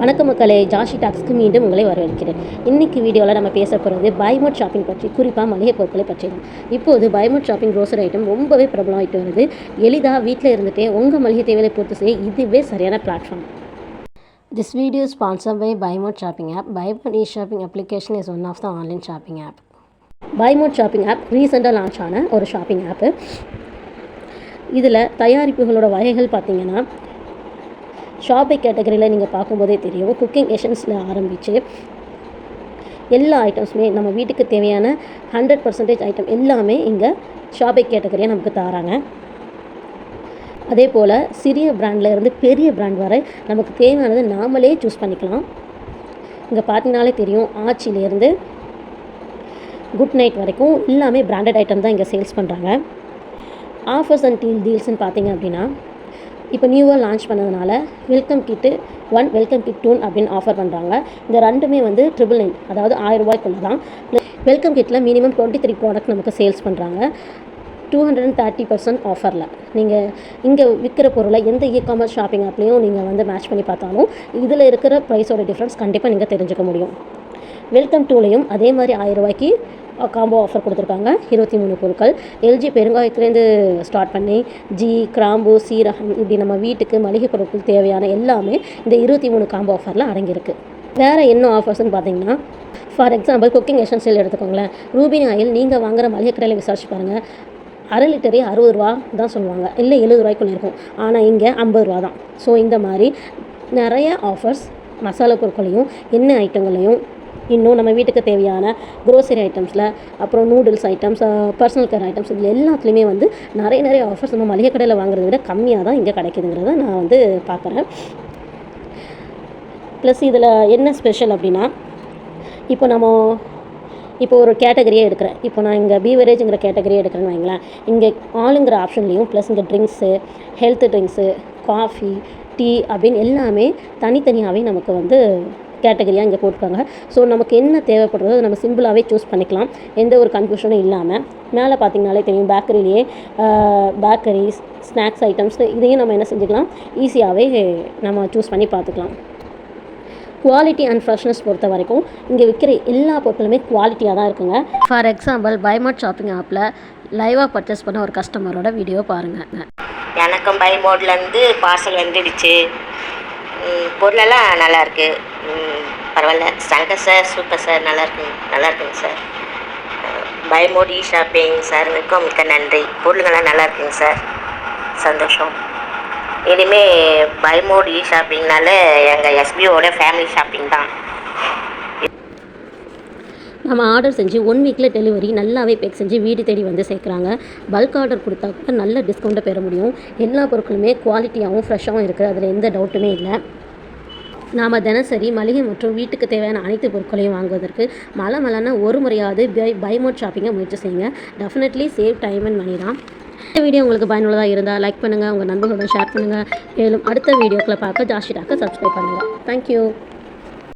வணக்கம் மக்களே, ஜாஷி டாக்ஸ்க்கு மீண்டும் உங்களை வரவேற்கிறேன். இன்றைக்கி வீடியோவில் நம்ம பேச போகிறது பைமோட் ஷாப்பிங் பற்றி, குறிப்பாக மளிகை பொருட்களை பற்றி தான். இப்போது பைமோட் ஷாப்பிங் க்ரோசரி ஐட்டம் ரொம்பவே பிரபலமாகிட்டு வருது. எளிதாக வீட்டில் இருந்துகிட்டே உங்கள் மளிகை தேவையை பூர்த்தி செய்ய இதுவே சரியான platform. This video is sponsored by Buymote shopping app. Buymote e-shopping application is one of the online shopping app. Buymote shopping app ரீசெண்டாக லான்ச் ஆன ஒரு ஷாப்பிங் ஆப்பு. இதில் தயாரிப்புகளோட வகைகள் பார்த்திங்கன்னா, ஷாப்பை கேட்டகரியில் நீங்கள் பார்க்கும்போதே தெரியும். குக்கிங் எசன்ஸில் ஆரம்பித்து எல்லா ஐட்டம்ஸுமே நம்ம வீட்டுக்கு தேவையான 100% ஐட்டம் எல்லாமே இங்கே ஷாப்பை கேட்டகரியாக நமக்கு தராங்க. அதே போல் சிறிய பிராண்டில் இருந்து பெரிய பிராண்ட் வரை நமக்கு தேவையானது நாமளே சூஸ் பண்ணிக்கலாம். இங்கே பார்த்தீங்கனாலே தெரியும், ஆச்சிலேருந்து குட் நைட் வரைக்கும் எல்லாமே பிராண்டட் ஐட்டம் தான் இங்கே சேல்ஸ் பண்ணுறாங்க. ஆஃபர்ஸ் அண்ட் டீல்ஸ்ன்னு பார்த்தீங்க அப்படின்னா, இப்போ நியூவாக லான்ச் பண்ணதுனால வெல்கம் கிட்டு 1 வெல்கம் கிட் 2 அப்படின்னு ஆஃபர் பண்ணுறாங்க. இந்த ரெண்டுமே வந்து 999, அதாவது 1000 ரூபாய்க்குள்ள தான். வெல்கம் கிட்டில் மினிமம் 23 ப்ராடக்ட் நமக்கு சேல்ஸ் பண்ணுறாங்க. 230% ஆஃபரில் நீங்கள் இங்கே விற்கிற பொருளை எந்த இ-காமர்ஸ் ஷாப்பிங் ஆப்லேயும் நீங்கள் வந்து மேட்ச் பண்ணி பார்த்தாலும் இதில் இருக்கிற ப்ரைஸோட டிஃப்ரென்ஸ் கண்டிப்பாக நீங்கள் தெரிஞ்சுக்க முடியும். வெல்கம் 2லையும் அதே மாதிரி 1000 ரூபாய்க்கு காம்போ ஆஃபர் கொடுத்துருக்காங்க. 23 பொருட்கள், எல்ஜி பெருங்காயத்துலேருந்து ஸ்டார்ட் பண்ணி கிராம்பு, சீரகம், இப்படி நம்ம வீட்டுக்கு மளிகை பொருட்கள் தேவையான எல்லாமே இந்த 23 காம்போ ஆஃபரில் அடங்கியிருக்கு. வேறு என்ன ஆஃபர்ஸ்ன்னு பார்த்தீங்கன்னா, ஃபார் எக்ஸாம்பிள் குக்கிங் எசன்சியல் எடுத்துக்கோங்களேன். ரூபினி ஆயில் நீங்கள் வாங்குகிற மளிகை கடையில் விசாரிச்சு பாருங்கள், அரை லிட்டரே 60 ரூபா தான் சொல்லுவாங்க, இல்லை 70 ரூபாய்க்குள்ளே இருக்கும். ஆனால் இங்கே 50 ரூபா தான். ஸோ இந்த மாதிரி நிறைய ஆஃபர்ஸ் மசாலா பொருட்களையும் எண்ணெய் ஐட்டங்களையும், இன்னும் நம்ம வீட்டுக்கு தேவையான க்ரோசரி ஐட்டம்ஸில், அப்புறம் noodles items, personal care items, இதில் எல்லாத்துலேயுமே வந்து நிறைய ஆஃபர்ஸ் நம்ம மளிகை கடையில் வாங்குறத விட கம்மியாக தான் இங்கே கிடைக்குதுங்கிறத நான் வந்து பார்க்குறேன். ப்ளஸ் இதில் என்ன ஸ்பெஷல் அப்படின்னா, இப்போ ஒரு கேட்டகரியே எடுக்கிறேன். இப்போ நான் இங்கே பீவரேஜுங்கிற கேட்டகரியே எடுக்கிறேன்னு வைங்களேன். இங்கே ஆளுங்கிற ஆப்ஷன்லேயும் ப்ளஸ் இங்கே drinks, health drinks, coffee, tea அப்படின்னு எல்லாமே தனித்தனியாகவே நமக்கு வந்து கேட்டகரியாக இங்கே போட்டிருக்காங்க. ஸோ நமக்கு என்ன தேவைப்படுறதோ நம்ம சிம்பிளாகவே சூஸ் பண்ணிக்கலாம், எந்த ஒரு கன்ஃபியூஷனும் இல்லாமல். மேலே பார்த்திங்கனாலே தெரியும், பேக்கரியிலேயே பேக்கரிஸ், ஸ்நாக்ஸ் ஐட்டம்ஸ், இதையும் நம்ம என்ன செஞ்சுக்கலாம், ஈஸியாகவே நம்ம சூஸ் பண்ணி பார்த்துக்கலாம். குவாலிட்டி அண்ட் ஃப்ரெஷ்னஸ் பொறுத்த வரைக்கும் இங்கே விற்கிற எல்லா பொருட்களுமே குவாலிட்டியாக தான் இருக்குங்க. ஃபார் எக்ஸாம்பிள் பைமோட் ஷாப்பிங் ஆப்பில் லைவாக பர்ச்சேஸ் பண்ண ஒரு கஸ்டமரோட வீடியோ பாருங்கள். எனக்கும் பைமோட்லேருந்து பார்சல் வந்துடுச்சு. பொருளெல்லாம் நல்லாயிருக்கு, பரவாயில்ல. சங்கர் சார் சூப்பர் சார், நல்லா இருக்குங்க சார். பைமோட் ஷாப்பிங் சாருக்கும் மிக்க நன்றி. பொருளுங்கள்லாம் நல்லா இருக்குங்க சார், சந்தோஷம். இனிமேல் பைமோட் ஷாப்பிங்னால எங்கள் எஸ்பிஓட ஃபேமிலி ஷாப்பிங் தான். நம்ம ஆர்டர் செஞ்சு 1 வீக்கில் டெலிவரி நல்லாவே பேக் செஞ்சு வீடு தேடி வந்து சேர்க்குறாங்க. பல்க் ஆர்டர் கொடுத்தா கூட நல்ல டிஸ்கவுண்ட்டை பெற முடியும். எல்லா பொருட்களுமே குவாலிட்டியாகவும் ஃப்ரெஷ்ஷாகவும் இருக்குது, அதில் எந்த டவுட்டுமே இல்லை. நாம் தினசரி மளிகை மற்றும் வீட்டுக்கு தேவையான அனைத்து பொருட்களையும் வாங்குவதற்கு மலமலன ஒரு முறையாவது பைமோட் ஷாப்பிங்கை முயற்சி செய்யுங்க. Definitely save time and money தான். இந்த வீடியோ உங்களுக்கு பயனுள்ளதாக இருந்தால் லைக் பண்ணுங்கள், உங்கள் நண்பர்களுடன் ஷேர் பண்ணுங்கள். மேலும் அடுத்த வீடியோக்களை பார்க்க ஜாஷி டாக்கை சப்ஸ்கிரைப் பண்ணுங்கள். தேங்க்யூ.